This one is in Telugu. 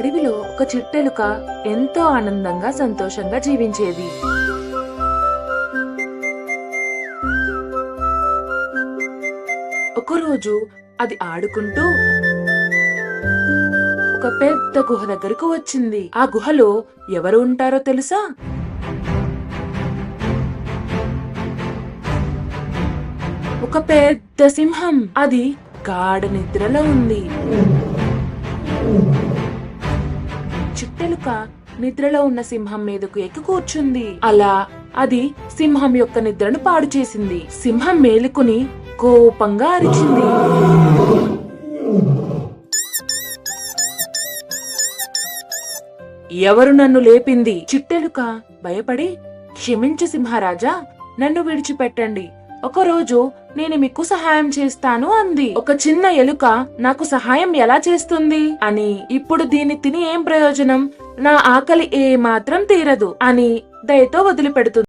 అడవిలో ఒక చిట్టెలుక ఎంతో ఆనందంగా సంతోషంగా జీవించేది. ఒకరోజు అది ఆడుకుంటూ ఒక పెద్ద గుహ దగ్గరకు వచ్చింది. ఆ గుహలో ఎవరు ఉంటారో తెలుసా? ఒక పెద్ద సింహం. అది గాఢ నిద్రలో ఉంది. చిట్టెలుక నిద్రలో ఉన్న సింహం మీదకు ఎక్కి కూర్చుంది. అలా అది సింహం యొక్క నిద్రను పాడు చేసింది. సింహం మేలుకుని కోపంగా అరిచింది. ఎవరు నన్ను లేపింది? చిట్టెలుక భయపడి, క్షమించు సింహరాజా, నన్ను విడిచిపెట్టండి, ఒకరోజు నేను మీకు సహాయం చేస్తాను అంది. ఒక చిన్న ఎలుక నాకు సహాయం ఎలా చేస్తుంది అని, ఇప్పుడు దీన్ని తిని ఏం ప్రయోజనం, నా ఆకలి ఏ మాత్రం తీరదు అని దయతో వదిలిపెడుతుంది.